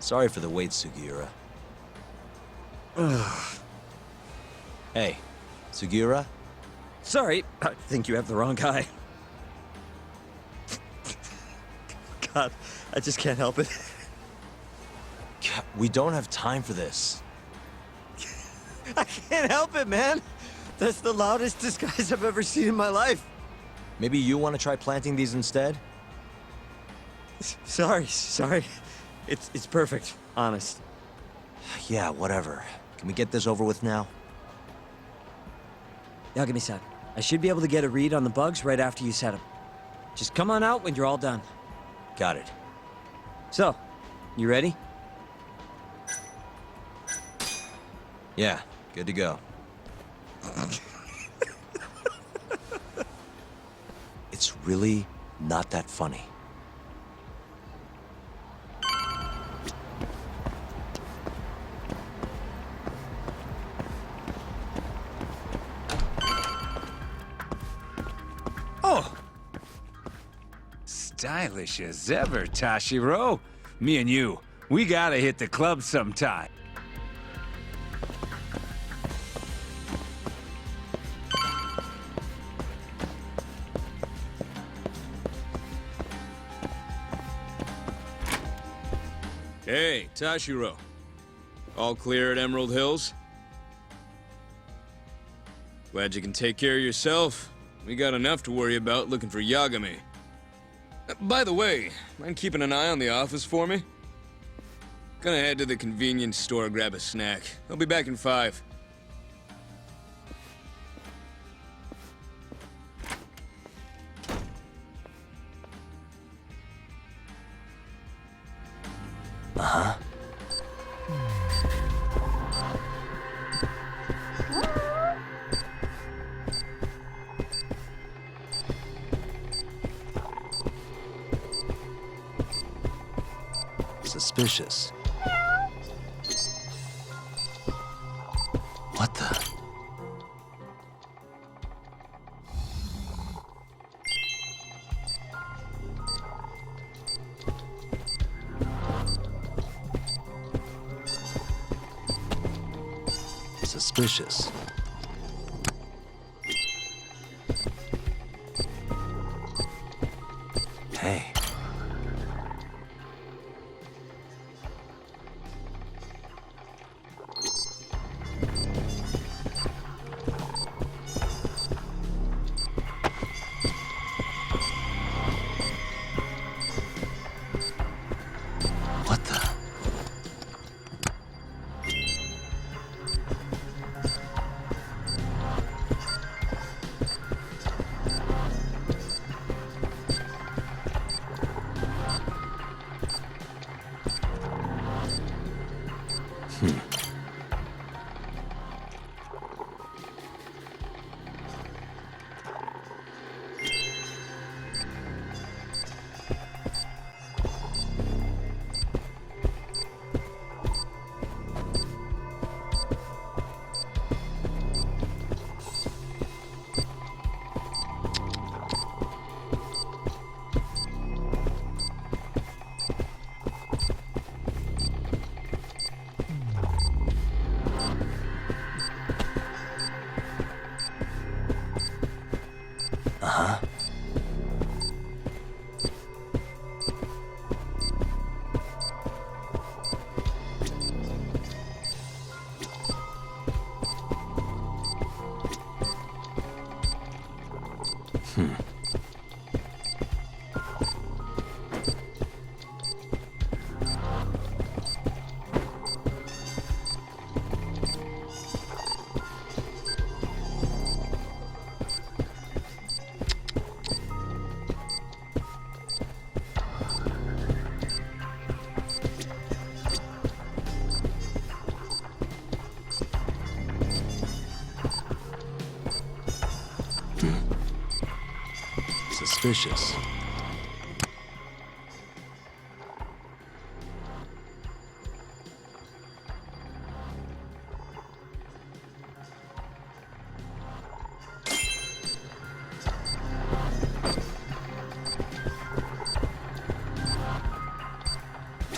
Sorry for the wait, Sugiura. Hey, Sugiura? Sorry, I think you have the wrong guy. God, I just can't help it. We don't have time for this. I can't help it, man. That's the loudest disguise I've ever seen in my life. Maybe you want to try planting these instead? Sorry. It's perfect, honest. Yeah, whatever. Can we get this over with now? Yagami-san, I should be able to get a read on the bugs right after you set them. Just come on out when you're all done. Got it. So, you ready? Yeah, good to go. It's really not that funny. Oh! Stylish as ever, Tashiro. Me and you, we gotta hit the club sometime. Hey, Tashiro. All clear at Emerald Hills? Glad you can take care of yourself. We got enough to worry about looking for Yagami. By the way, mind keeping an eye on the office for me? Gonna head to the convenience store, grab a snack. I'll be back in 5. Uh-huh. Suspicious. What the? Suspicious. Hey. What the? Uh-huh. Suspicious.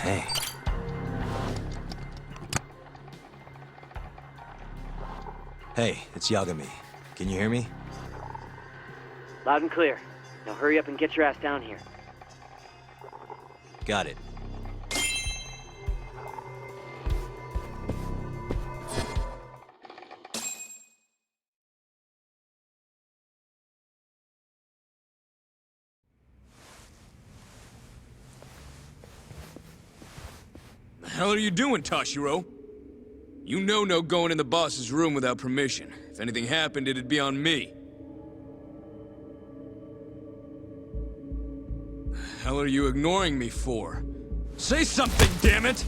Hey. Hey, it's Yagami. Can you hear me? Loud and clear. Now hurry up and get your ass down here. Got it. The hell are you doing, Tashiro? You know no going in the boss's room without permission. If anything happened, it'd be on me. The hell are you ignoring me for? Say something, damn it!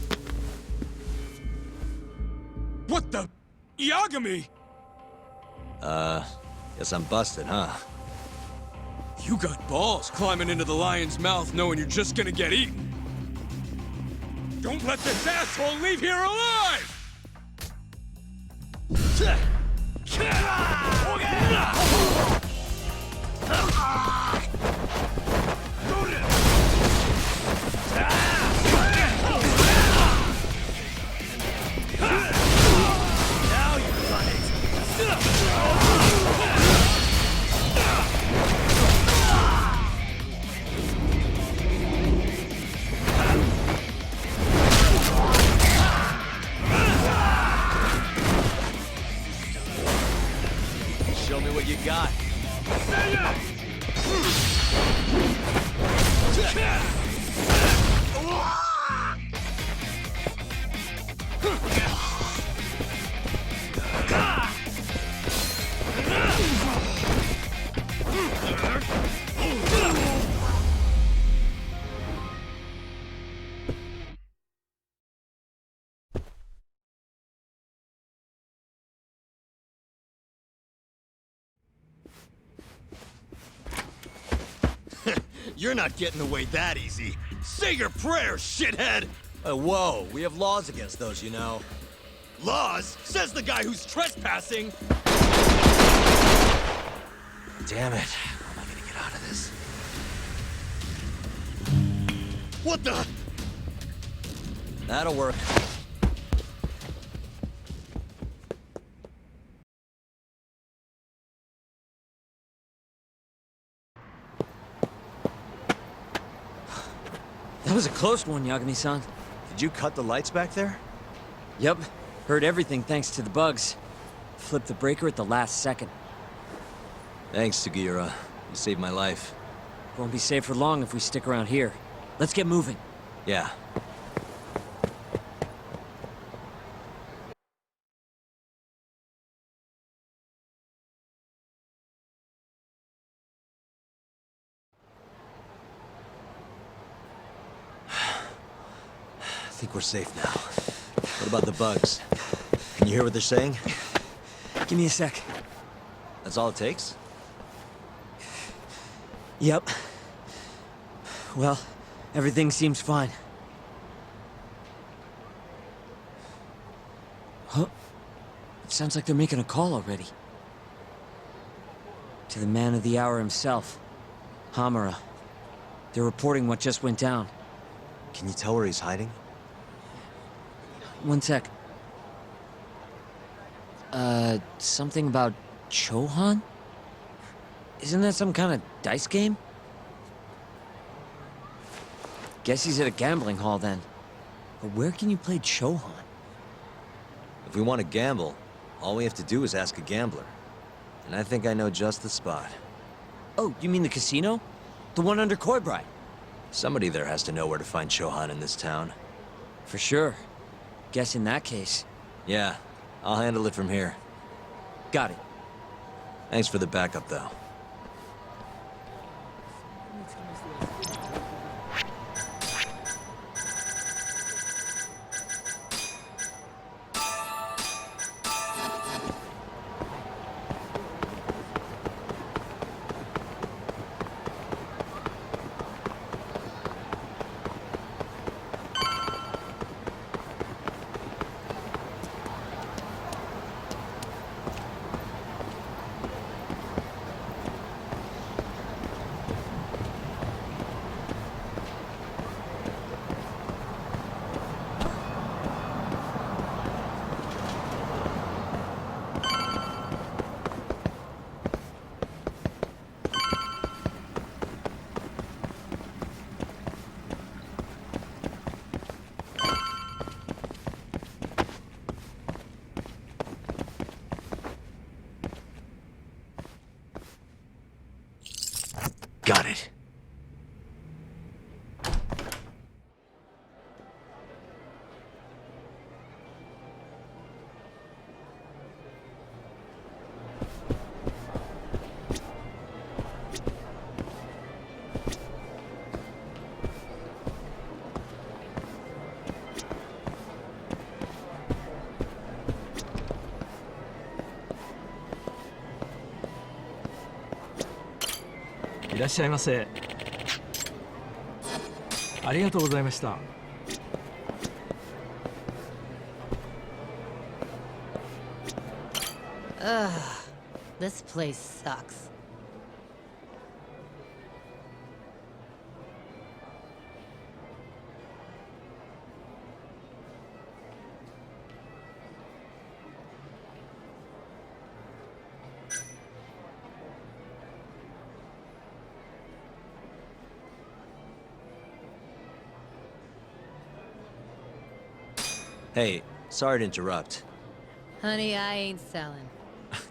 What the... Yagami! Guess I'm busted, huh? You got balls climbing into the lion's mouth knowing you're just gonna get eaten. Don't let this asshole leave here alive! Now you've done it! Show me what you got. You're not getting away that easy. Say your prayers, shithead! Whoa, we have laws against those, you know. Laws? Says the guy who's trespassing! Damn it. How am I gonna get out of this? What the? That'll work. That was a close one, Yagami-san. Did you cut the lights back there? Yep. Heard everything thanks to the bugs. Flipped the breaker at the last second. Thanks, Sugiura. You saved my life. Won't be safe for long if we stick around here. Let's get moving. Yeah. I think we're safe now. What about the bugs? Can you hear what they're saying? Give me a sec. That's all it takes? Yep. Well, everything seems fine. Huh? It sounds like they're making a call already. To the man of the hour himself, Hamura. They're reporting what just went down. Can you tell where he's hiding? One sec. Something about Chohan? Isn't that some kind of dice game? Guess he's at a gambling hall then. But where can you play Chohan? If we want to gamble, all we have to do is ask a gambler. And I think I know just the spot. Oh, you mean the casino? The one under Koibride? Somebody there has to know where to find Chohan in this town. For sure. Guess in that case. Yeah, I'll handle it from here. Got it. Thanks for the backup, though. らっしゃいませ。ありがとうございました。Ugh, this place sucks. Hey, sorry to interrupt. Honey, I ain't selling.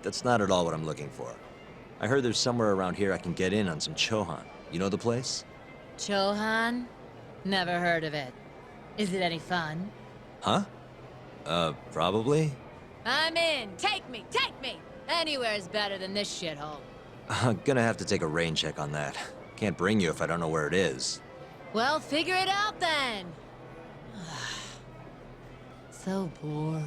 That's not at all what I'm looking for. I heard there's somewhere around here I can get in on some Chohan. You know the place? Chohan? Never heard of it. Is it any fun? Huh? Probably? I'm in! Take me! Take me! Anywhere's better than this shithole. I'm gonna have to take a rain check on that. Can't bring you if I don't know where it is. Well, figure it out then! So bored.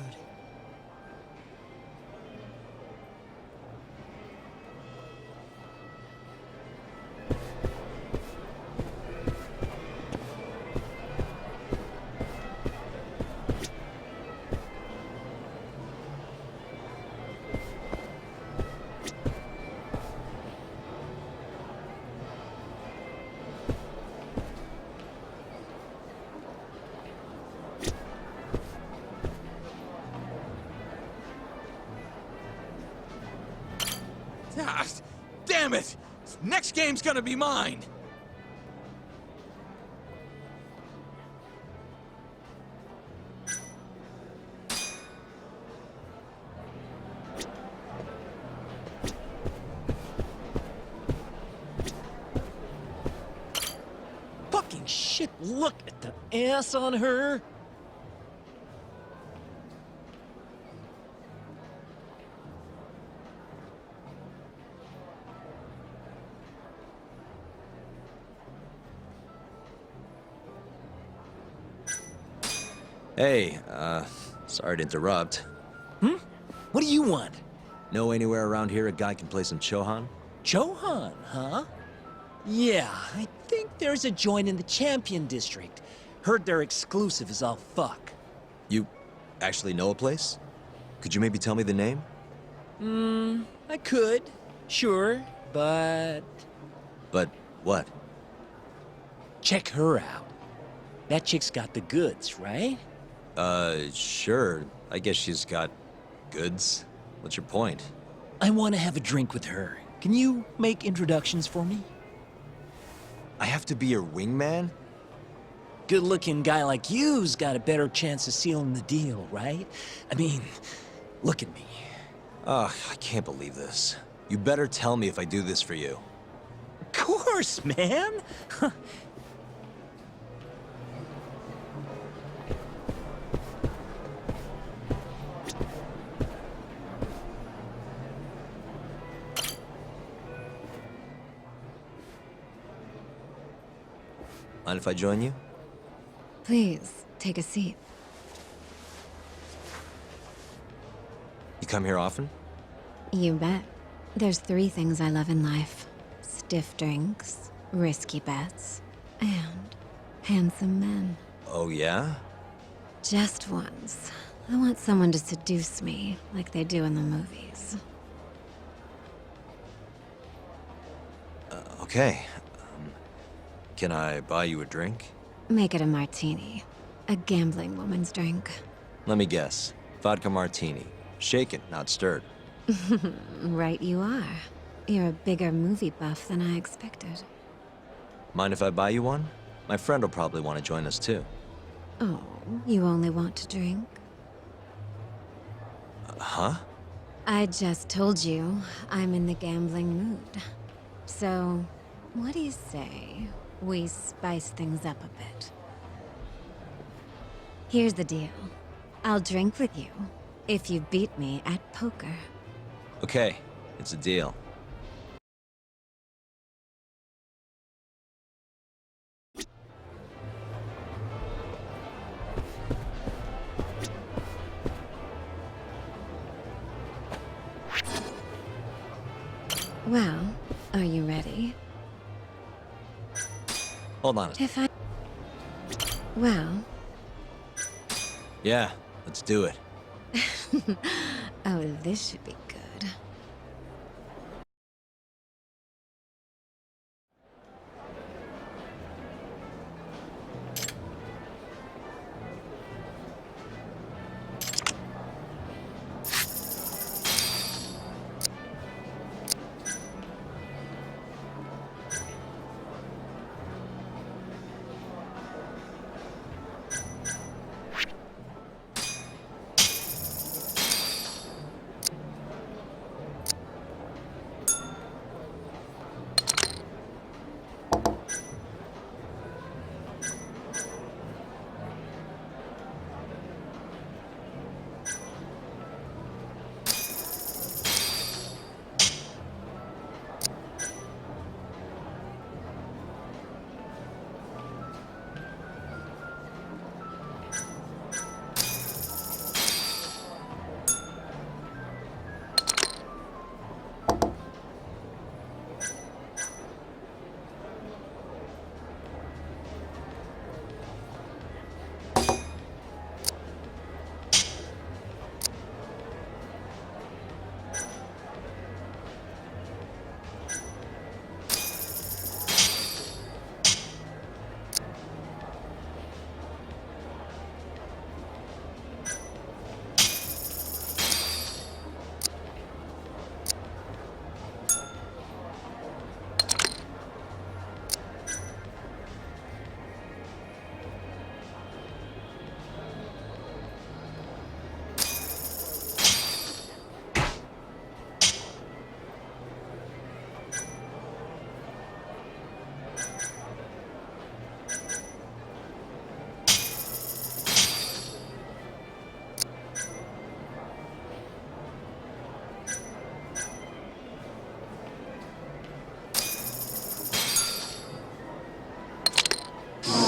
Ah, damn it! Next game's gonna be mine! Fucking shit, look at the ass on her. Hey, sorry to interrupt. What do you want? Know anywhere around here a guy can play some Chohan? Chohan, huh? Yeah, I think there's a joint in the Champion District. Heard their exclusive is all fuck. You actually know a place? Could you maybe tell me the name? I could, sure, but... But what? Check her out. That chick's got the goods, right? Sure. I guess she's got goods. What's your point? I want to have a drink with her. Can you make introductions for me? I have to be your wingman? Good-looking guy like you's got a better chance of sealing the deal, right? I mean, look at me. Ugh, I can't believe this. You better tell me if I do this for you. Of course, man! Mind if I join you? Please, take a seat. You come here often? You bet. There's 3 things I love in life. Stiff drinks, risky bets, and handsome men. Oh, yeah? Just once. I want someone to seduce me, like they do in the movies. Okay. Can I buy you a drink? Make it a martini. A gambling woman's drink. Let me guess. Vodka martini. Shaken, not stirred. Right you are. You're a bigger movie buff than I expected. Mind if I buy you one? My friend will probably want to join us too. Oh, you only want to drink? Huh? I just told you I'm in the gambling mood. So, what do you say we spice things up a bit? Here's the deal. I'll drink with you if you beat me at poker. Okay, it's a deal. Well, are you ready? Hold on. If I... Well... Yeah, let's do it. Oh, this should be good.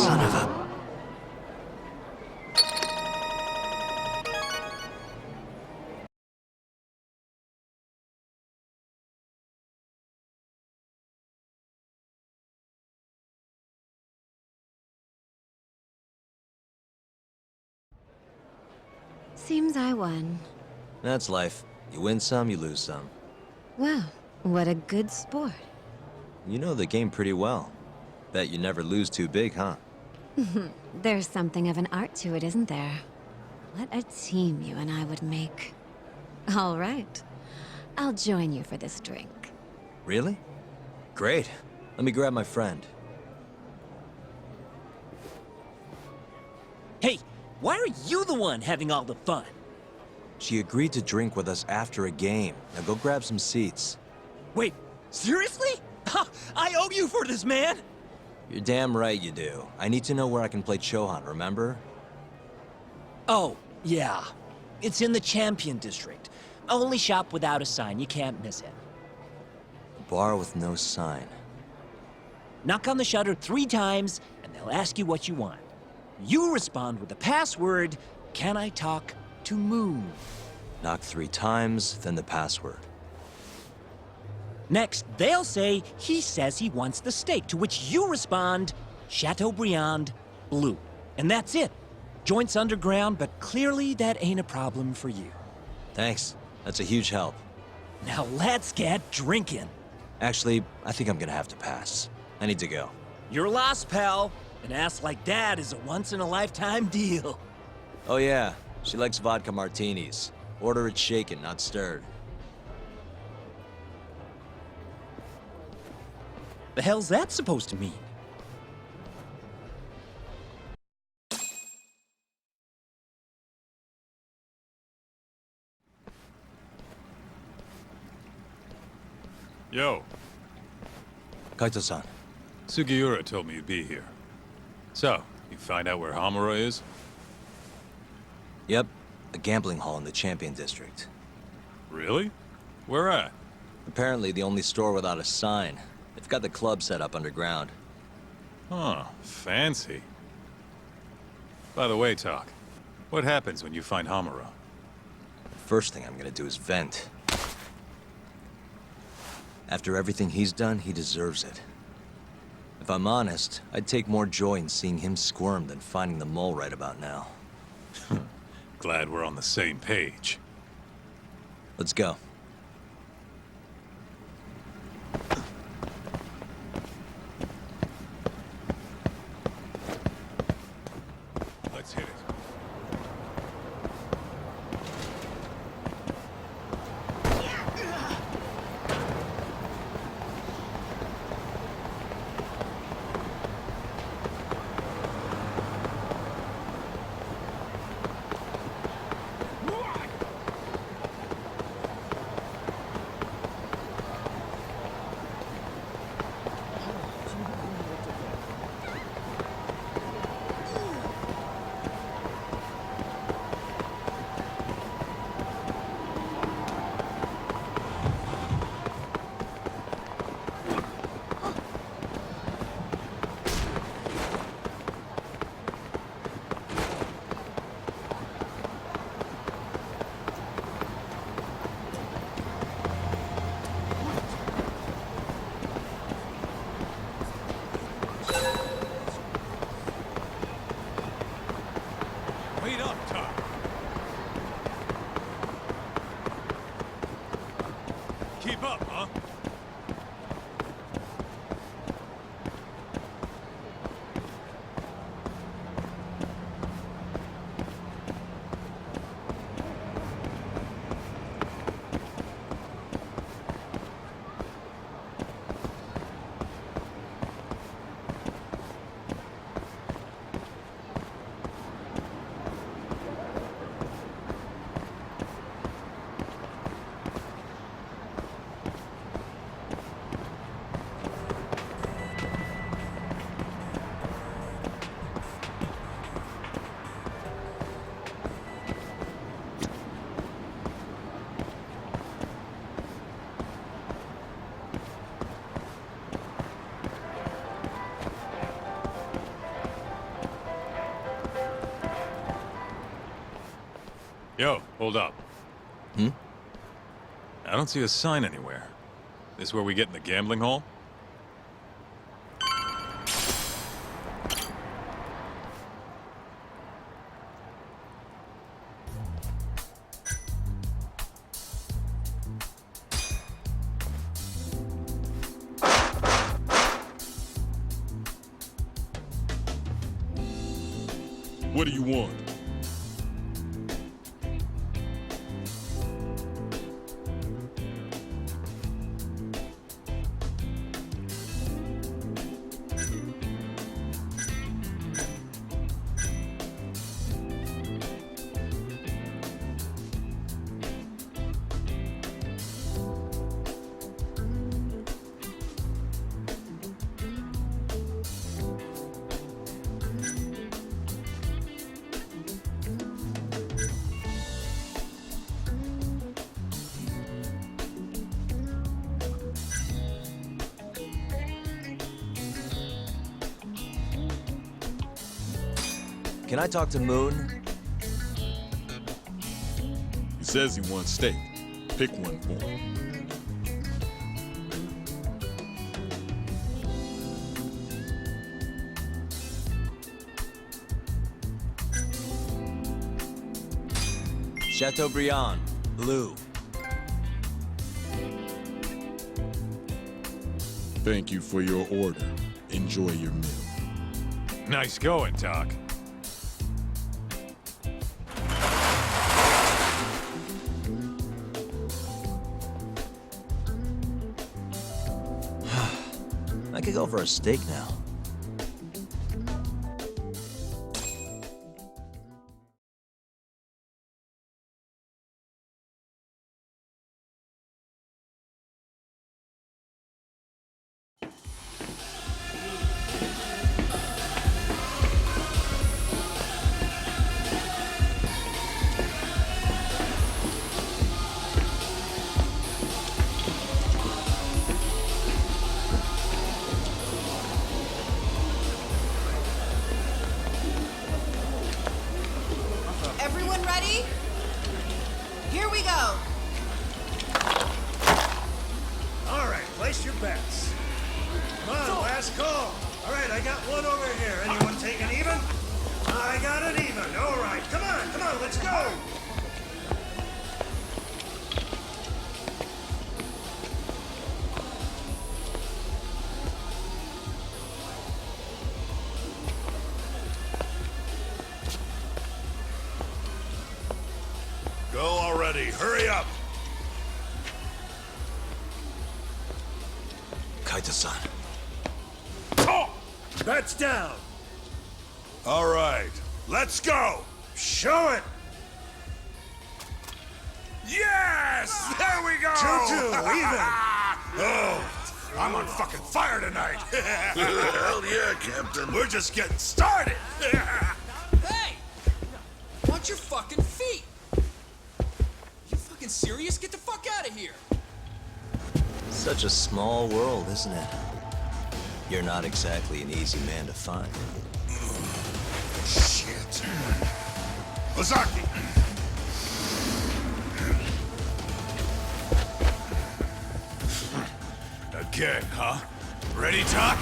Son of a... Seems I won. That's life. You win some, you lose some. Well, what a good sport. You know the game pretty well. Bet you never lose too big, huh? There's something of an art to it, isn't there? What a team you and I would make. All right. I'll join you for this drink. Really? Great. Let me grab my friend. Hey, why are you the one having all the fun? She agreed to drink with us after a game. Now go grab some seats. Wait, seriously? I owe you for this, man! You're damn right you do. I need to know where I can play Chohan, remember? Oh, yeah. It's in the Champion District. Only shop without a sign, you can't miss it. A bar with no sign. Knock on the shutter 3 times, and they'll ask you what you want. You respond with the password, "Can I talk to Moon?" Knock 3 times, then the password. Next, they'll say, "He says he wants the steak," to which you respond, "Chateaubriand Blue." And that's it. Joint's underground, but clearly that ain't a problem for you. Thanks. That's a huge help. Now let's get drinking. Actually, I think I'm gonna have to pass. I need to go. You're lost, pal. An ass like that is a once-in-a-lifetime deal. Oh yeah, she likes vodka martinis. Order it shaken, not stirred. The hell's that supposed to mean? Yo, Kaito-san. Sugiura told me you'd be here. So, you find out where Hamura is? Yep, a gambling hall in the Champion District. Really? Where at? Apparently the only store without a sign. They've got the club set up underground. Huh, fancy. By the way, Talk, what happens when you find Hamura? First thing I'm gonna do is vent. After everything he's done, he deserves it. If I'm honest, I'd take more joy in seeing him squirm than finding the mole right about now. Glad we're on the same page. Let's go. Let's hit it. Wait up, Tom. Keep up, huh? Yo, hold up. Hmm? I don't see a sign anywhere. This where we get in the gambling hall? What do you want? Can I talk to Moon? He says he wants steak. Pick one for him. Chateaubriand, blue. Thank you for your order. Enjoy your meal. Nice going, Doc. I could go for a steak now. Everyone ready? Here we go. All right, place your bets. Come on, last call. All right, I got one over here. Anyone take an even? I got an even. All right, come on, let's go. Go already. Hurry up. Kaito-san. Bets down. All right. Let's go. Show it. Yes! There we go! 2-2, even. Oh, I'm on fucking fire tonight. Hell yeah, Captain. We're just getting started. Hey! Watch your fucking feet! You fucking serious? Get the fuck out of here! Such a small world, isn't it? You're not exactly an easy man to find. Shit. Ozaki! Again, huh? Ready, Talk?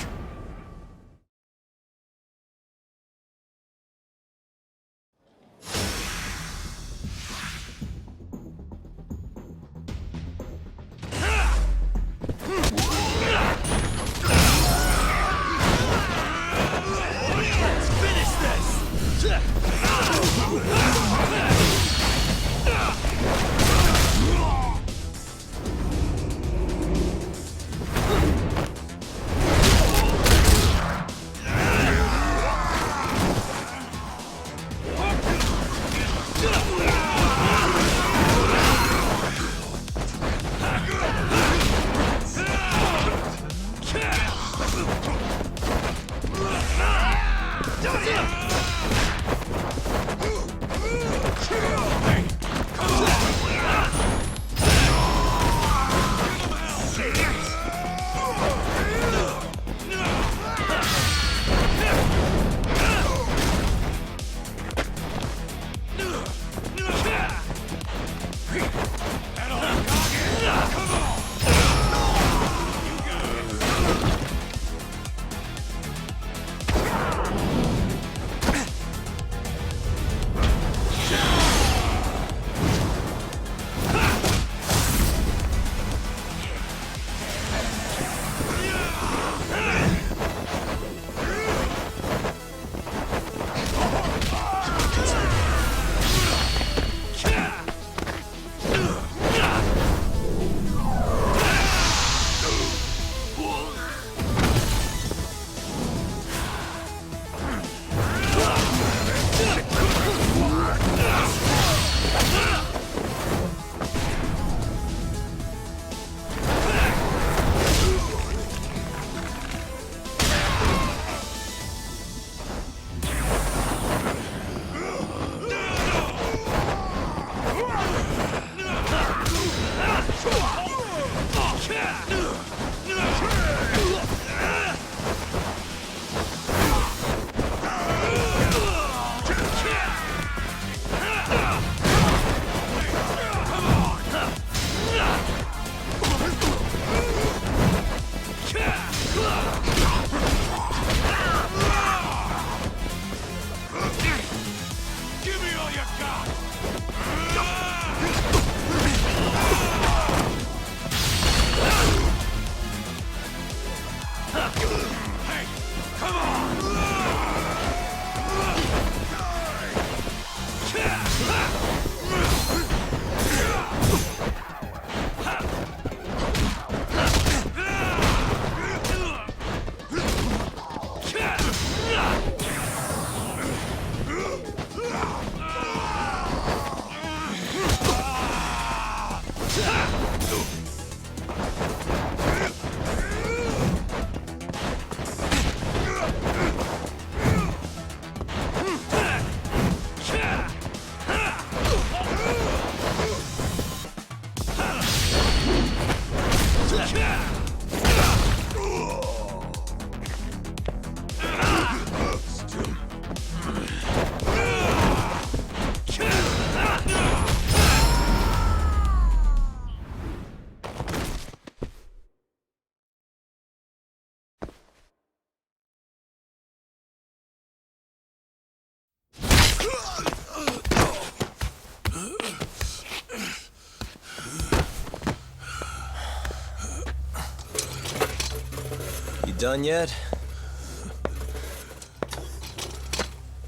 done yet?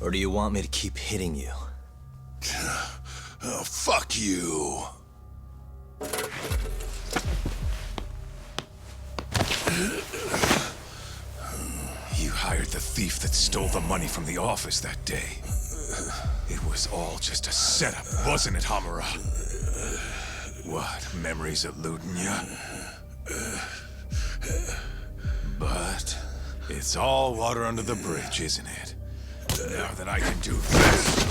Or do you want me to keep hitting you? Oh, fuck you. You hired the thief that stole the money from the office that day. It was all just a setup, wasn't it, Hamura? What, memories eluding you? But it's all water under the bridge, isn't it? Now that I can do this...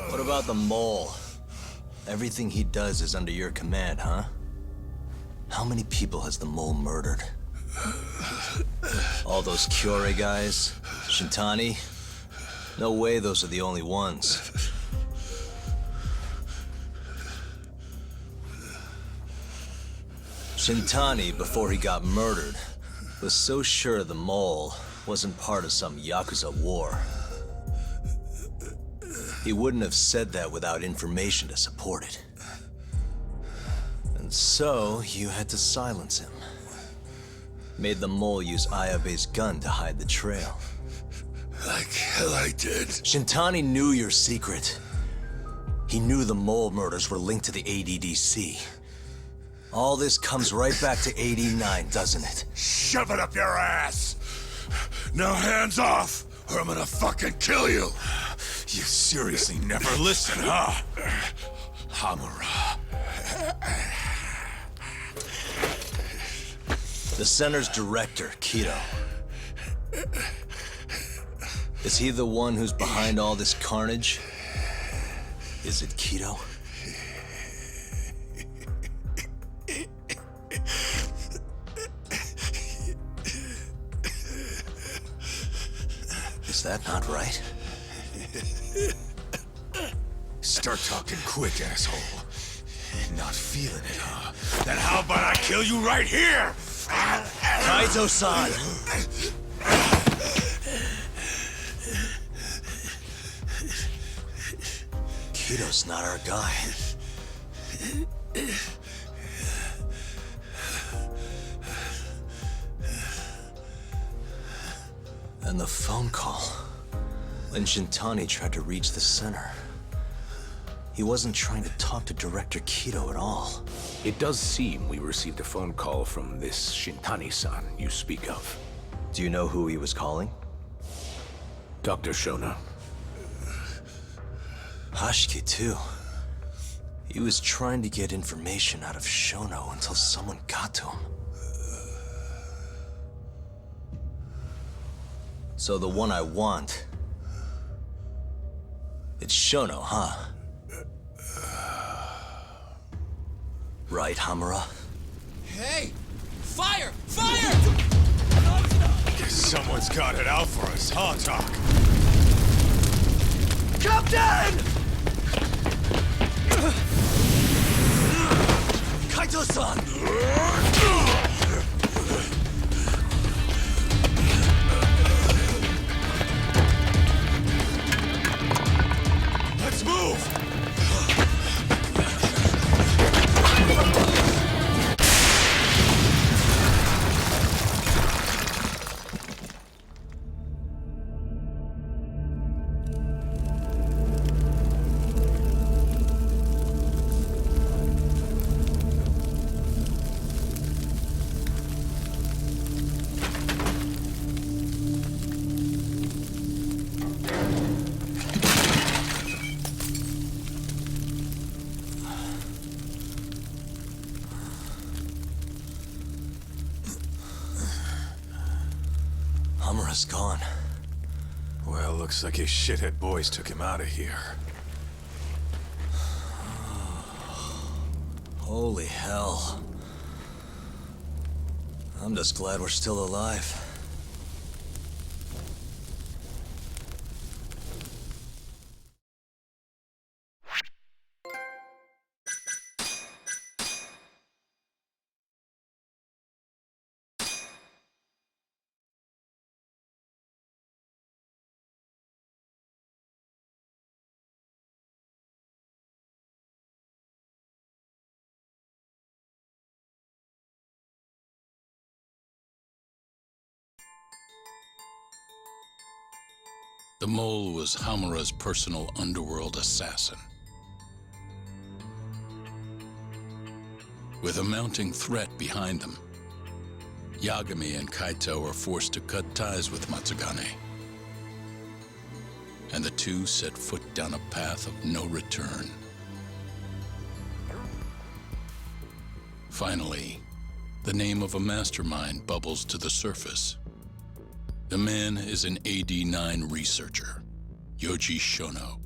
What about the mole? Everything he does is under your command, huh? How many people has the mole murdered? All those Kyorei guys? Shintani? No way those are the only ones. Shintani, before he got murdered, was so sure the mole wasn't part of some Yakuza war. He wouldn't have said that without information to support it. And so, you had to silence him. Made the mole use Ayabe's gun to hide the trail. Like hell I did. Shintani knew your secret. He knew the mole murders were linked to the ADDC. All this comes right back to AD-9, doesn't it? Shove it up your ass! Now hands off, or I'm gonna fucking kill you! You seriously never listen, huh? Hamura. The center's director, Kaido. Is he the one who's behind all this carnage? Is it Kaido? Is that not right? Start talking quick, asshole. Not feeling it, huh? Then how about I kill you right here? Kaido-san! Kaido's not our guy. And the phone call. When Shintani tried to reach the center. He wasn't trying to talk to Director Kaido at all. It does seem we received a phone call from this Shintani-san you speak of. Do you know who he was calling? Dr. Shona. Hashiki, too. He was trying to get information out of Shono until someone got to him. So the one I want... It's Shono, huh? Right, Hamura? Hey! Fire! Fire! Guess someone's got it out for us, huh, Doc? Captain! Kaito-san! Let's move! Hamura's gone. Well, looks like his shithead boys took him out of here. Holy hell. I'm just glad we're still alive. The mole was Hamura's personal underworld assassin. With a mounting threat behind them, Yagami and Kaido were forced to cut ties with Matsugane. And the two set foot down a path of no return. Finally, the name of a mastermind bubbles to the surface. The man is an AD-9 researcher, Yoji Shono.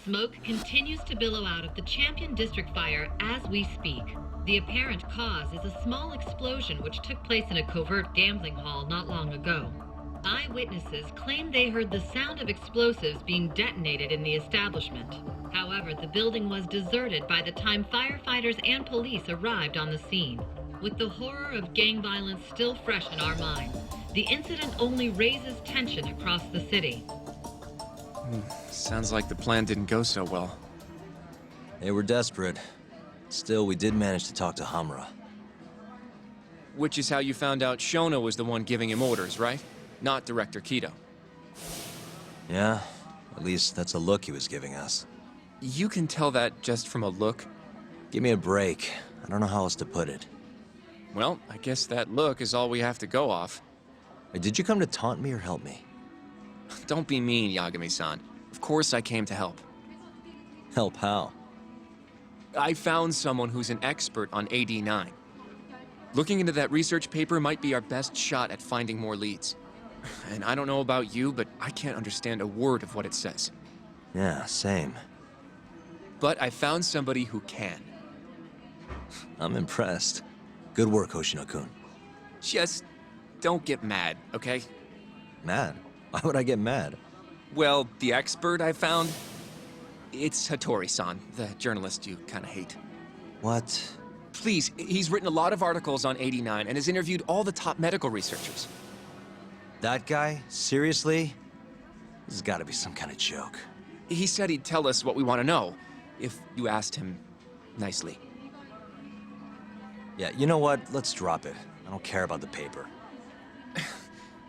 Smoke continues to billow out of the Champion District fire as we speak. The apparent cause is a small explosion which took place in a covert gambling hall not long ago. Eyewitnesses claim they heard the sound of explosives being detonated in the establishment. However, the building was deserted by the time firefighters and police arrived on the scene. With the horror of gang violence still fresh in our minds, the incident only raises tension across the city. Sounds like the plan didn't go so well. They were desperate. Still, we did manage to talk to Hamura. Which is how you found out Shono was the one giving him orders, right? Not Director Kaido. Yeah, at least that's a look he was giving us. You can tell that just from a look? Give me a break. I don't know how else to put it. Well, I guess that look is all we have to go off. Hey, did you come to taunt me or help me? Don't be mean, Yagami-san. Of course I came to help. Help how? I found someone who's an expert on AD-9. Looking into that research paper might be our best shot at finding more leads. And I don't know about you, but I can't understand a word of what it says. Yeah, same. But I found somebody who can. I'm impressed. Good work, Hoshino-kun. Just don't get mad, okay? Mad? Why would I get mad? Well, the expert I found, it's Hattori-san, the journalist you kind of hate. What? Please, he's written a lot of articles on AD-9 and has interviewed all the top medical researchers. That guy? Seriously? This has got to be some kind of joke. He said he'd tell us what we want to know, if you asked him nicely. Yeah, you know what? Let's drop it. I don't care about the paper.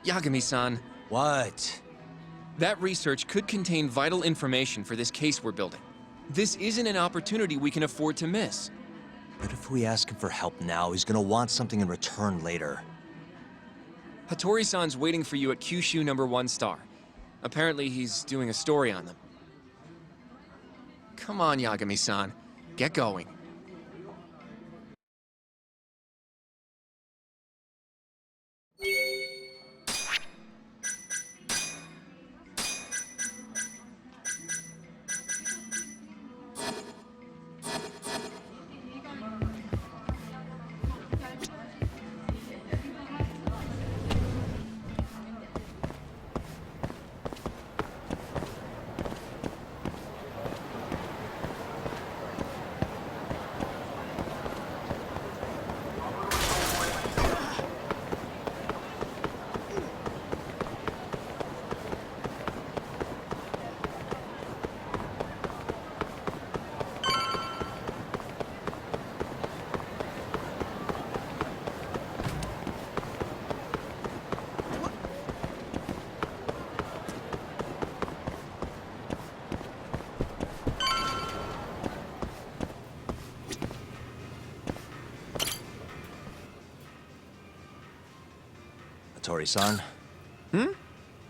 Yagami-san. What? That research could contain vital information for this case we're building. This isn't an opportunity we can afford to miss. But if we ask him for help now, he's gonna want something in return later. Hattori-san's waiting for you at Kyushu #1 star. Apparently he's doing a story on them. Come on, Yagami-san. Get going. Hattori-san?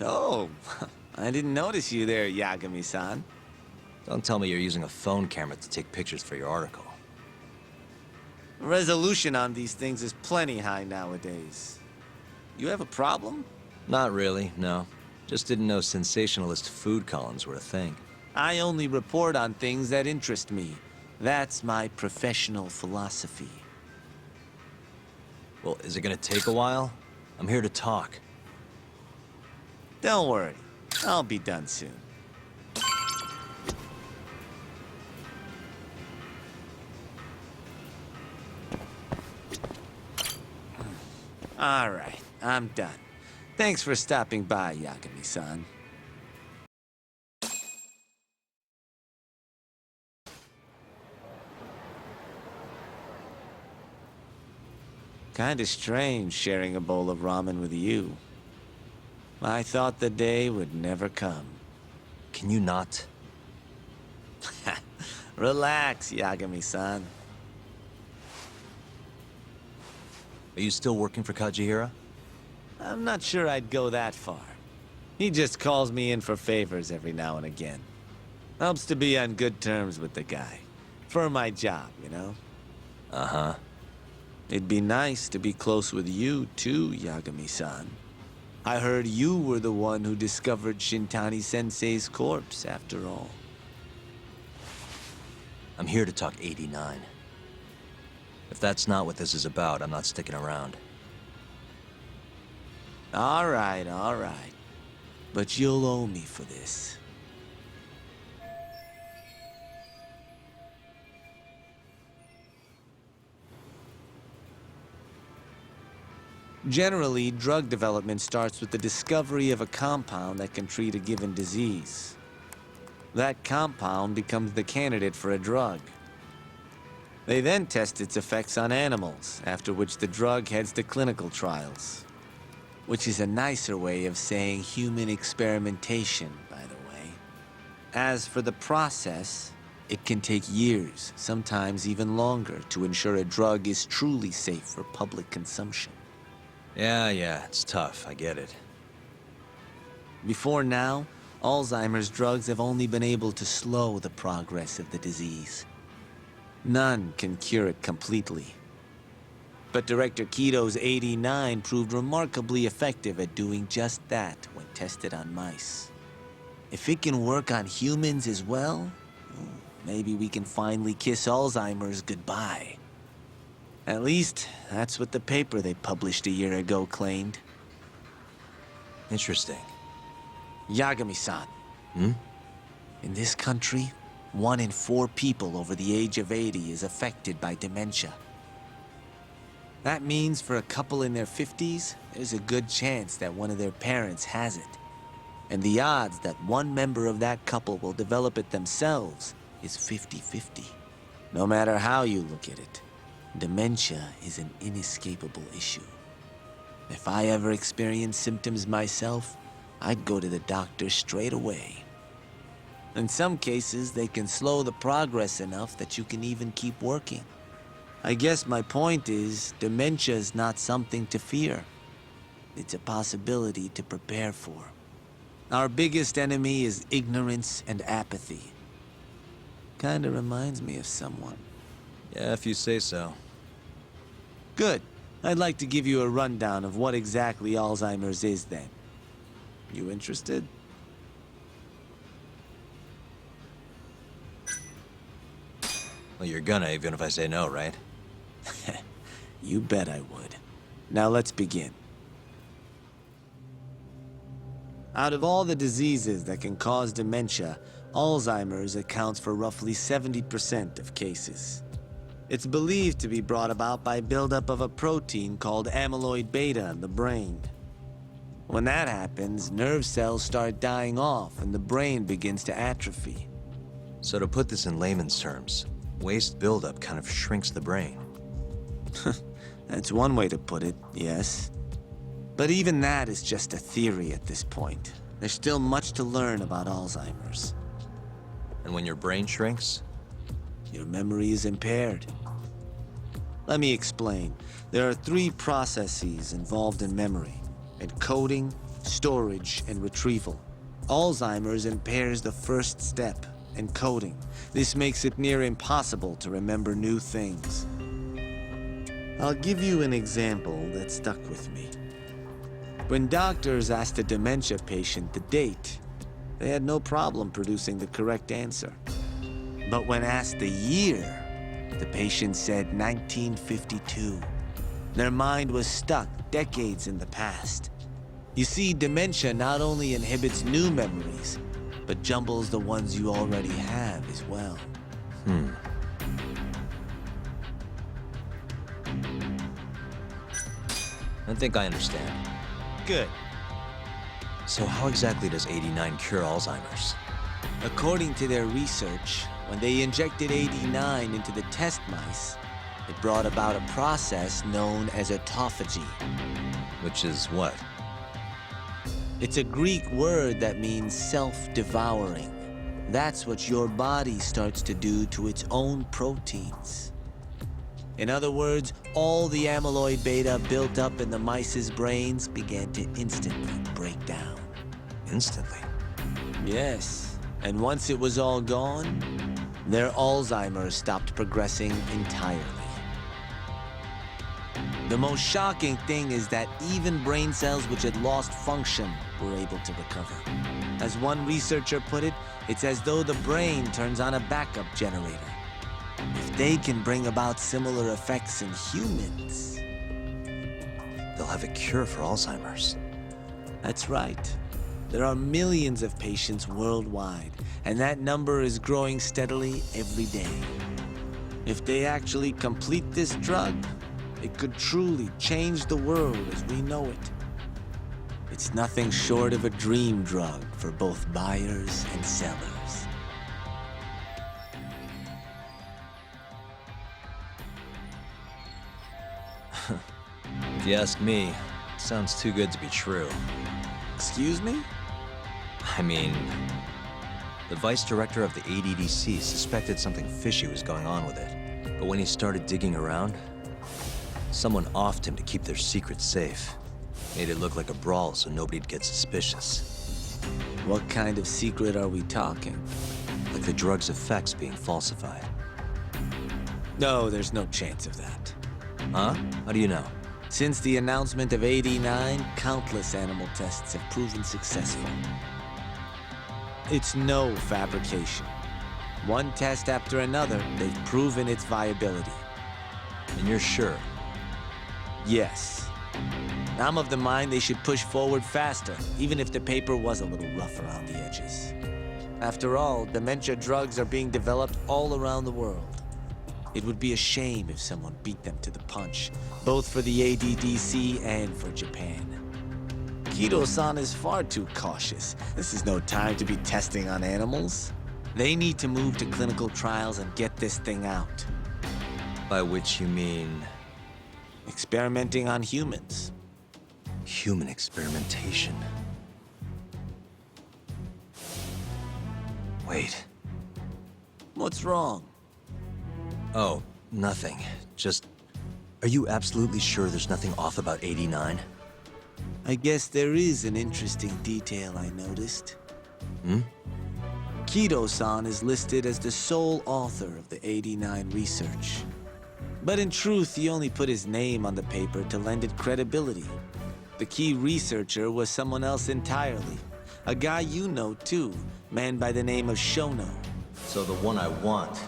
Oh, I didn't notice you there, Yagami-san. Don't tell me you're using a phone camera to take pictures for your article. Resolution on these things is plenty high nowadays. You have a problem? Not really, no. Just didn't know sensationalist food columns were a thing. I only report on things that interest me. That's my professional philosophy. Well, is it gonna take a while? I'm here to talk. Don't worry. I'll be done soon. All right. I'm done. Thanks for stopping by, Yagami-san. Kinda strange sharing a bowl of ramen with you. I thought the day would never come. Can you not? Relax, Yagami-san. Are you still working for Kajihira? I'm not sure I'd go that far. He just calls me in for favors every now and again. Helps to be on good terms with the guy. For my job, you know? Uh-huh. It'd be nice to be close with you, too, Yagami-san. I heard you were the one who discovered Shintani-sensei's corpse, after all. I'm here to talk AD-9. If that's not what this is about, I'm not sticking around. All right. But you'll owe me for this. Generally, drug development starts with the discovery of a compound that can treat a given disease. That compound becomes the candidate for a drug. They then test its effects on animals, after which the drug heads to clinical trials. Which is a nicer way of saying human experimentation, by the way. As for the process, it can take years, sometimes even longer, to ensure a drug is truly safe for public consumption. Yeah, it's tough, I get it. Before now, Alzheimer's drugs have only been able to slow the progress of the disease. None can cure it completely. But Director Kaido's AD-9 proved remarkably effective at doing just that when tested on mice. If it can work on humans as well, maybe we can finally kiss Alzheimer's goodbye. At least, that's what the paper they published a year ago claimed. Interesting. Yagami-san. In this country, 1 in 4 people over the age of 80 is affected by dementia. That means for a couple in their 50s, there's a good chance that one of their parents has it. And the odds that one member of that couple will develop it themselves is 50-50. No matter how you look at it, dementia is an inescapable issue. If I ever experienced symptoms myself, I'd go to the doctor straight away. In some cases, they can slow the progress enough that you can even keep working. I guess my point is, dementia is not something to fear. It's a possibility to prepare for. Our biggest enemy is ignorance and apathy. Kinda reminds me of someone. Yeah, if you say so. Good. I'd like to give you a rundown of what exactly Alzheimer's is then. You interested? Well, you're gonna, even if I say no, right? You bet I would. Now let's begin. Out of all the diseases that can cause dementia, Alzheimer's accounts for roughly 70% of cases. It's believed to be brought about by buildup of a protein called amyloid beta in the brain. When that happens, nerve cells start dying off and the brain begins to atrophy. So to put this in layman's terms, waste buildup kind of shrinks the brain. That's one way to put it, yes. But even that is just a theory at this point. There's still much to learn about Alzheimer's. And when your brain shrinks? Your memory is impaired. Let me explain. There are 3 processes involved in memory: encoding, storage, and retrieval. Alzheimer's impairs the first step, encoding. This makes it near impossible to remember new things. I'll give you an example that stuck with me. When doctors asked a dementia patient the date, they had no problem producing the correct answer. But when asked the year, the patient said 1952. Their mind was stuck decades in the past. You see, dementia not only inhibits new memories, but jumbles the ones you already have as well. I think I understand. Good. So how exactly does AD-9 cure Alzheimer's? According to their research, when they injected AD-9 into the test mice, it brought about a process known as autophagy. Which is what? It's a Greek word that means self-devouring. That's what your body starts to do to its own proteins. In other words, all the amyloid beta built up in the mice's brains began to instantly break down. Instantly? Yes. And once it was all gone, their Alzheimer's stopped progressing entirely. The most shocking thing is that even brain cells which had lost function were able to recover. As one researcher put it, it's as though the brain turns on a backup generator. If they can bring about similar effects in humans, they'll have a cure for Alzheimer's. That's right. There are millions of patients worldwide, and that number is growing steadily every day. If they actually complete this drug, it could truly change the world as we know it. It's nothing short of a dream drug for both buyers and sellers. If you ask me, it sounds too good to be true. Excuse me? I mean, the vice director of the ADDC suspected something fishy was going on with it. But when he started digging around, someone offed him to keep their secret safe. Made it look like a brawl so nobody'd get suspicious. What kind of secret are we talking? Like the drug's effects being falsified. No, there's no chance of that. Huh? How do you know? Since the announcement of AD-9, countless animal tests have proven successful. It's no fabrication. One test after another, they've proven its viability. And you're sure? Yes. I'm of the mind they should push forward faster, even if the paper was a little rough around the edges. After all, dementia drugs are being developed all around the world. It would be a shame if someone beat them to the punch, both for the ADDC and for Japan. Kaido-san is far too cautious. This is no time to be testing on animals. They need to move to clinical trials and get this thing out. By which you mean? Experimenting on humans. Human experimentation. Wait. What's wrong? Oh, nothing. Just, are you absolutely sure there's nothing off about AD-9? I guess there is an interesting detail I noticed. Hmm? Kaido-san is listed as the sole author of the AD-9 research. But in truth, he only put his name on the paper to lend it credibility. The key researcher was someone else entirely. A guy you know, too, man by the name of Shono. So the one I want.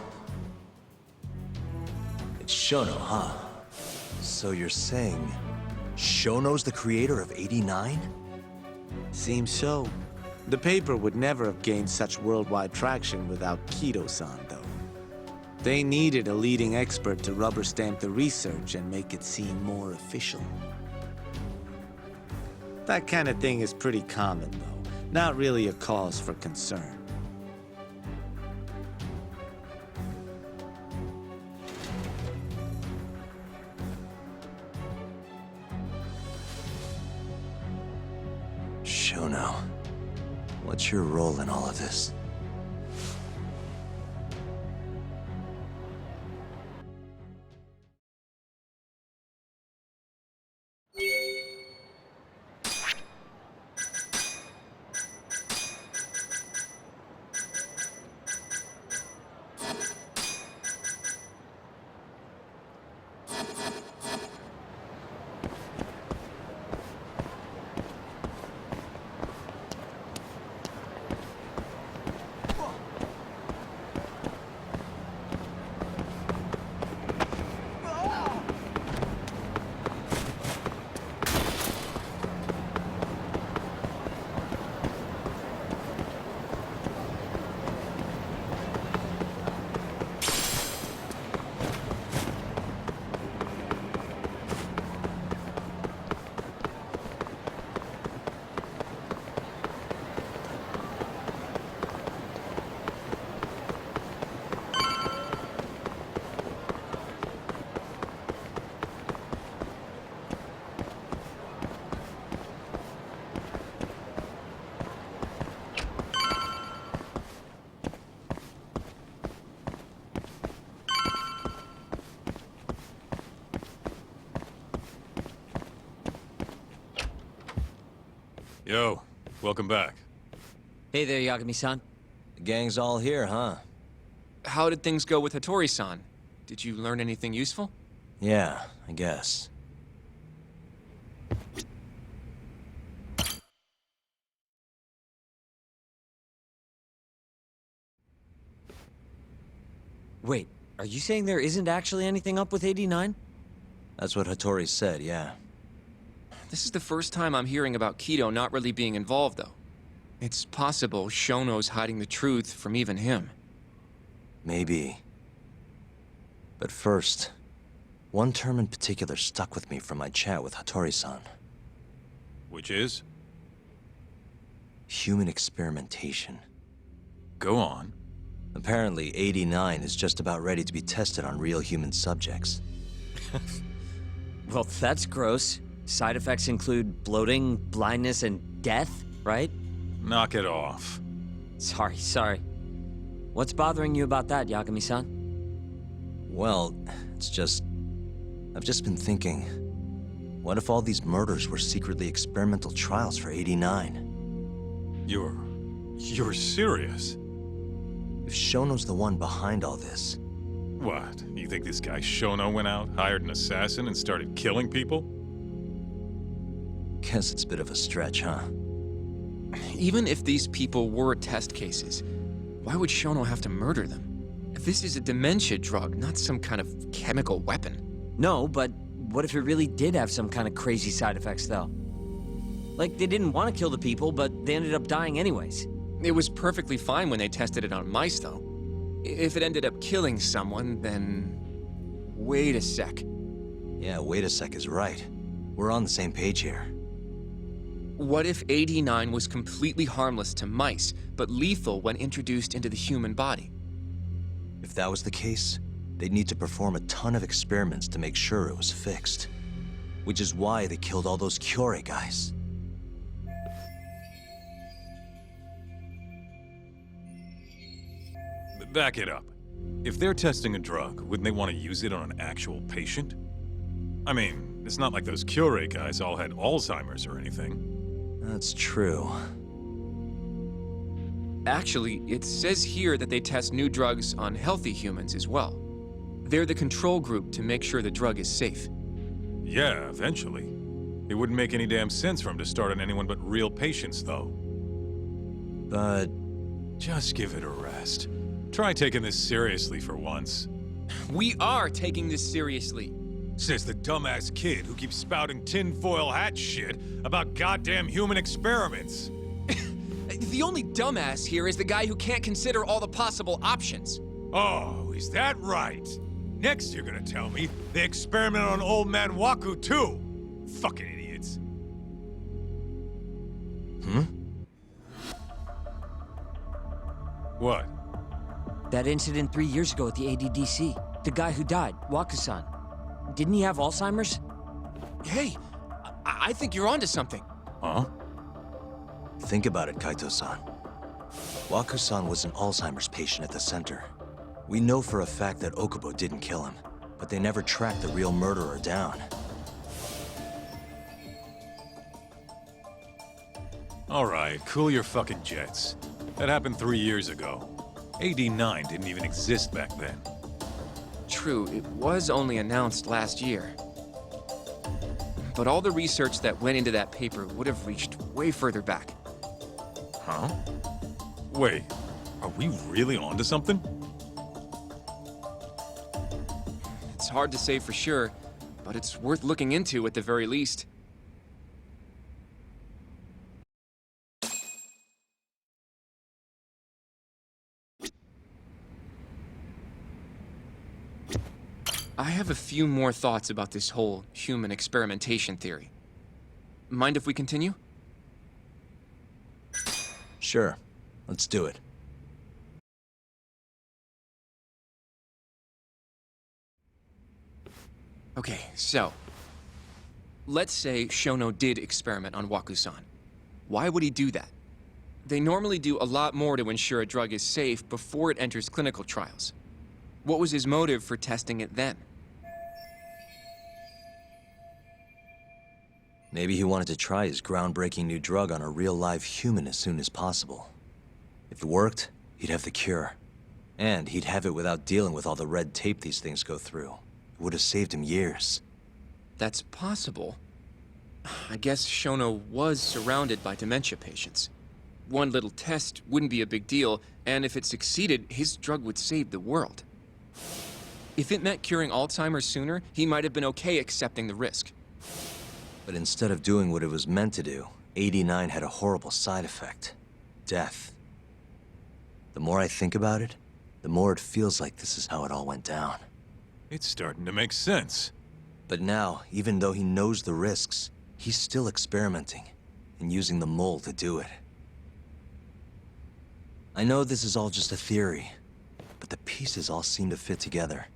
It's Shono, huh? So you're saying Shono's the creator of AD-9? Seems so. The paper would never have gained such worldwide traction without Kaido-san, though. They needed a leading expert to rubber stamp the research and make it seem more official. That kind of thing is pretty common, though. Not really a cause for concern. Shono, what's your role in all of this? Yo, welcome back. Hey there, Yagami-san. The gang's all here, huh? How did things go with Hattori-san? Did you learn anything useful? Yeah, I guess. Wait, are you saying there isn't actually anything up with AD-9? That's what Hattori said, yeah. This is the first time I'm hearing about Kaido not really being involved, though. It's possible Shono's hiding the truth from even him. Maybe. But first, one term in particular stuck with me from my chat with Hattori-san. Which is? Human experimentation. Go on. Apparently, AD-9 is just about ready to be tested on real human subjects. Well, that's gross. Side effects include bloating, blindness, and death, right? Knock it off. Sorry. What's bothering you about that, Yagami-san? Well, it's just... I've just been thinking... What if all these murders were secretly experimental trials for AD-9? You're serious? If Shono's the one behind all this... What? You think this guy Shono went out, hired an assassin, and started killing people? Guess it's a bit of a stretch, huh? Even if these people were test cases, why would Shono have to murder them? This is a dementia drug, not some kind of chemical weapon. No, but what if it really did have some kind of crazy side effects, though? Like, they didn't want to kill the people, but they ended up dying anyways. It was perfectly fine when they tested it on mice, though. If it ended up killing someone, then... Wait a sec. Yeah, wait a sec is right. We're on the same page here. What if AD-9 was completely harmless to mice, but lethal when introduced into the human body? If that was the case, they'd need to perform a ton of experiments to make sure it was fixed. Which is why they killed all those Kyorei guys. Back it up. If they're testing a drug, wouldn't they want to use it on an actual patient? I mean, it's not like those Kyorei guys all had Alzheimer's or anything. That's true. Actually, it says here that they test new drugs on healthy humans as well. They're the control group to make sure the drug is safe. Yeah, eventually. It wouldn't make any damn sense for them to start on anyone but real patients, though. But... just give it a rest. Try taking this seriously for once. We are taking this seriously. Says the dumbass kid who keeps spouting tinfoil hat shit about goddamn human experiments. The only dumbass here is the guy who can't consider all the possible options. Oh, is that right? Next you're gonna tell me they experiment on old man Waku too. Fucking idiots. What? That incident 3 years ago at the ADDC. The guy who died, Waku-san. Didn't he have Alzheimer's? Hey, I think you're onto something. Huh? Think about it, Kaito-san. Waku-san was an Alzheimer's patient at the center. We know for a fact that Okubo didn't kill him, but they never tracked the real murderer down. All right, cool your fucking jets. That happened 3 years ago. AD-9 didn't even exist back then. True, it was only announced last year. But all the research that went into that paper would have reached way further back. Huh? Wait, are we really onto something? It's hard to say for sure, but it's worth looking into at the very least. I have a few more thoughts about this whole human experimentation theory. Mind if we continue? Sure. Let's do it. Okay, so... let's say Shono did experiment on Waku-san. Why would he do that? They normally do a lot more to ensure a drug is safe before it enters clinical trials. What was his motive for testing it then? Maybe he wanted to try his groundbreaking new drug on a real live human as soon as possible. If it worked, he'd have the cure. And he'd have it without dealing with all the red tape these things go through. It would have saved him years. That's possible. I guess Shono was surrounded by dementia patients. One little test wouldn't be a big deal, and if it succeeded, his drug would save the world. If it meant curing Alzheimer's sooner, he might have been okay accepting the risk. But instead of doing what it was meant to do, AD-9 had a horrible side effect. Death. The more I think about it, the more it feels like this is how it all went down. It's starting to make sense. But now, even though he knows the risks, he's still experimenting and using the mole to do it. I know this is all just a theory, but the pieces all seem to fit together.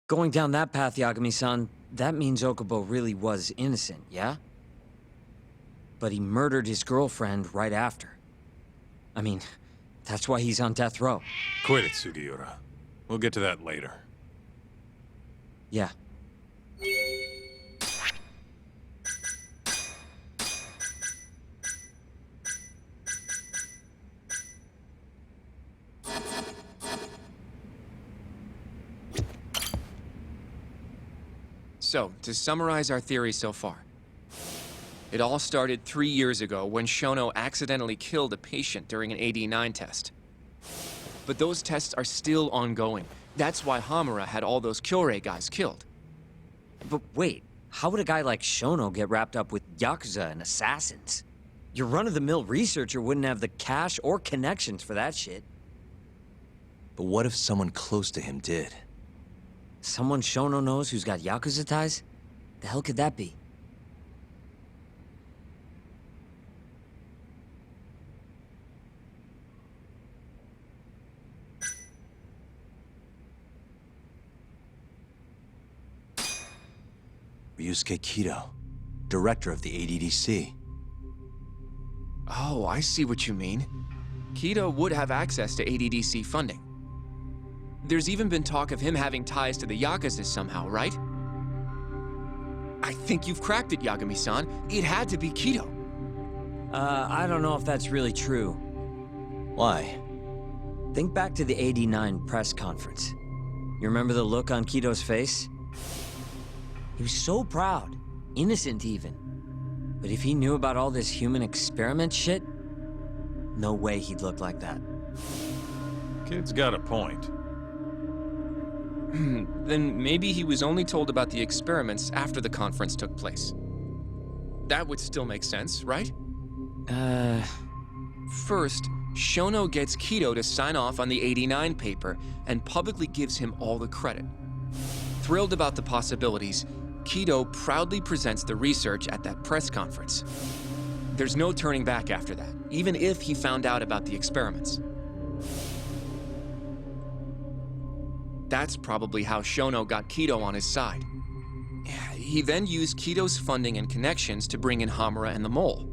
Going down that path, Yagami-san, that means Okubo really was innocent, yeah? But he murdered his girlfriend right after. I mean, that's why he's on death row. Quit it, Sugiura. We'll get to that later. Yeah. So, to summarize our theory so far. It all started 3 years ago when Shono accidentally killed a patient during an AD-9 test. But those tests are still ongoing. That's why Hamura had all those Kyorei guys killed. But wait, how would a guy like Shono get wrapped up with Yakuza and assassins? Your run-of-the-mill researcher wouldn't have the cash or connections for that shit. But what if someone close to him did? Someone Shono knows who's got Yakuza ties? The hell could that be? Ryusuke Kido, director of the ADDC. Oh, I see what you mean. Kido would have access to ADDC funding. There's even been talk of him having ties to the Yakuza somehow, right? I think you've cracked it, Yagami-san. It had to be Kido. I don't know if that's really true. Why? Think back to the AD-9 press conference. You remember the look on Kido's face? He was so proud, innocent even. But if he knew about all this human experiment shit, no way he'd look like that. Kid's got a point. Then maybe he was only told about the experiments after the conference took place. That would still make sense, right? First, Shono gets Kido to sign off on the AD-9 paper and publicly gives him all the credit. Thrilled about the possibilities, Kido proudly presents the research at that press conference. There's no turning back after that, even if he found out about the experiments. That's probably how Shono got Kido on his side. He then used Kido's funding and connections to bring in Hamura and the Mole.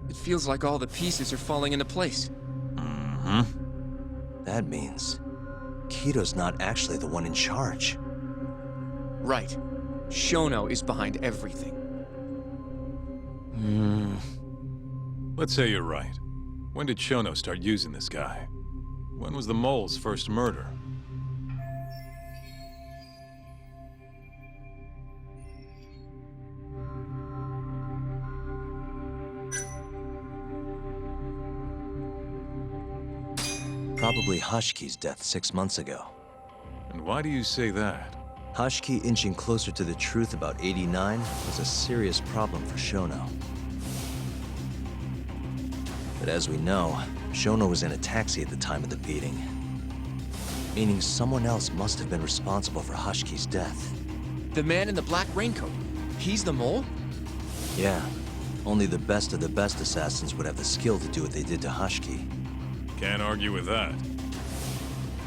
It feels like all the pieces are falling into place. Mm-hmm. That means Kido's not actually the one in charge. Right. Shono is behind everything. Let's say you're right. When did Shono start using this guy? When was the Mole's first murder? Probably Hashki's death 6 months ago. And why do you say that? Hashki inching closer to the truth about AD-9 was a serious problem for Shono. But as we know, Shono was in a taxi at the time of the beating. Meaning someone else must have been responsible for Hashki's death. The man in the black raincoat. He's the Mole? Yeah. Only the best of the best assassins would have the skill to do what they did to Hashki. Can't argue with that.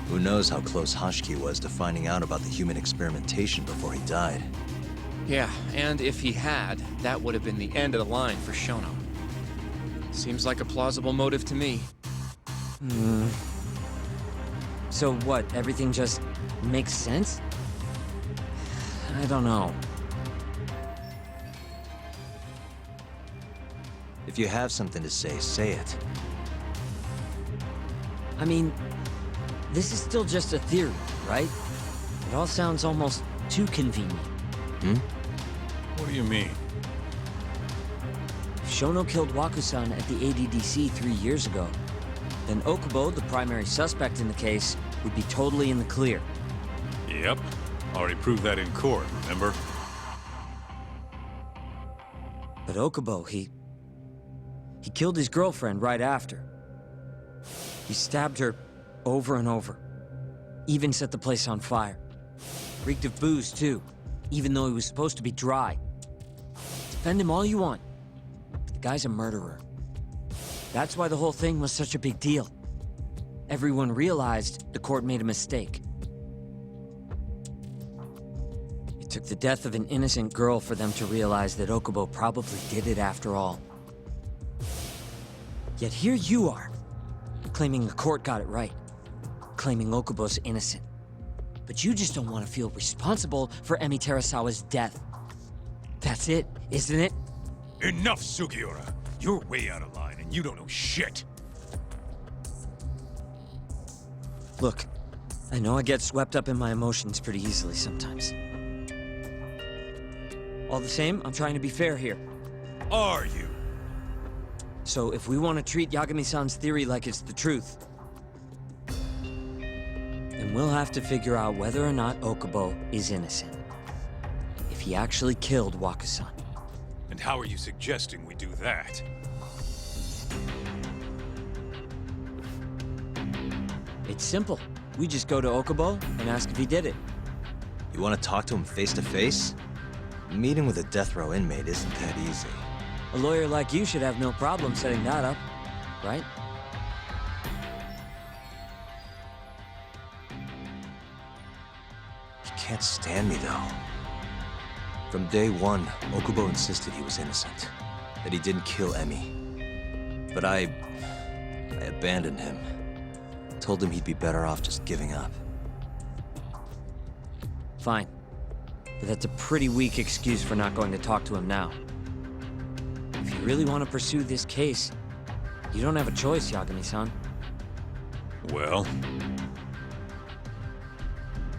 Who knows how close Hashki was to finding out about the human experimentation before he died. Yeah, and if he had, that would have been the end of the line for Shono. Seems like a plausible motive to me. So what, everything just makes sense? I don't know. If you have something to say it. I mean, this is still just a theory, right? It all sounds almost too convenient. Hmm? What do you mean? If Shono killed Waku-san at the ADDC 3 years ago, then Okubo, the primary suspect in the case, would be totally in the clear. Yep. Already proved that in court, remember? But Okubo, he killed his girlfriend right after. He stabbed her over and over. Even set the place on fire. Reeked of booze, too, even though he was supposed to be dry. Defend him all you want, but the guy's a murderer. That's why the whole thing was such a big deal. Everyone realized the court made a mistake. It took the death of an innocent girl for them to realize that Okubo probably did it after all. Yet here you are, claiming the court got it right, claiming Okubo's innocent. But you just don't want to feel responsible for Emi Terasawa's death. That's it, isn't it? Enough, Sugiura. You're way out of line, and you don't know shit. Look, I know I get swept up in my emotions pretty easily sometimes. All the same, I'm trying to be fair here. Are you? So if we want to treat Yagami-san's theory like it's the truth, then we'll have to figure out whether or not Okubo is innocent. If he actually killed Waku-san. And how are you suggesting we do that? It's simple. We just go to Okubo and ask if he did it. You want to talk to him face to face? Meeting with a death row inmate isn't that easy. A lawyer like you should have no problem setting that up, right? He can't stand me, though. From day one, Okubo insisted he was innocent, that he didn't kill Emi. But I abandoned him. Told him he'd be better off just giving up. Fine. But that's a pretty weak excuse for not going to talk to him now. If you really want to pursue this case, you don't have a choice, Yagami-san. Well?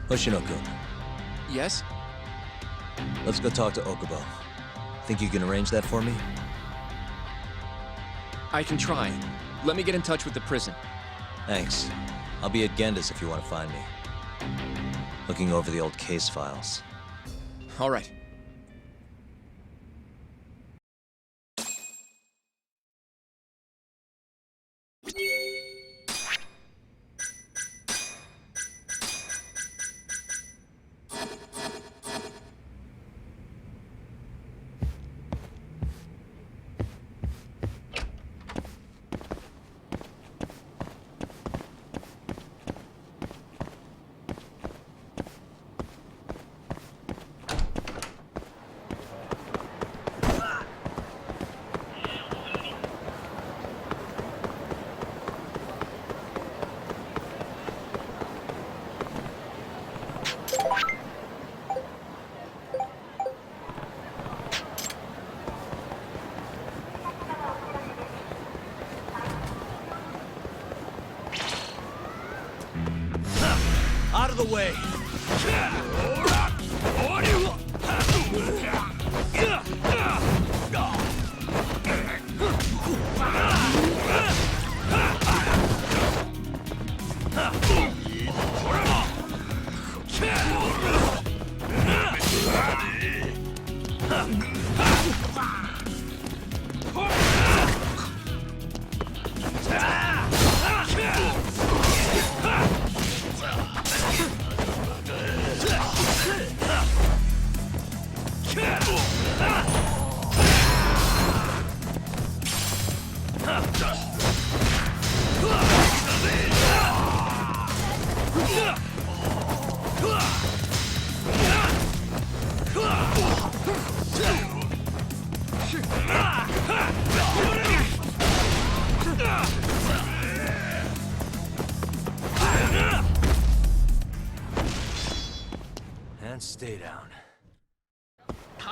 Hoshino-kun. Yes? Let's go talk to Okubo. Think you can arrange that for me? I can try. Let me get in touch with the prison. Thanks. I'll be at Genda's if you want to find me. Looking over the old case files. All right. Out of the way!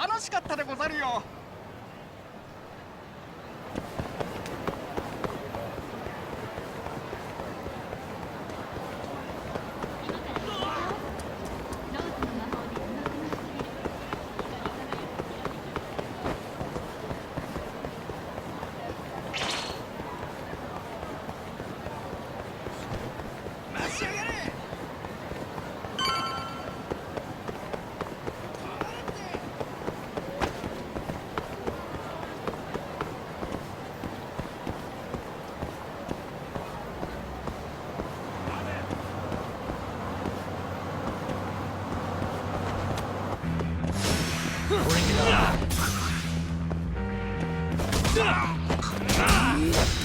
楽しかったでござるよ。Bring it on.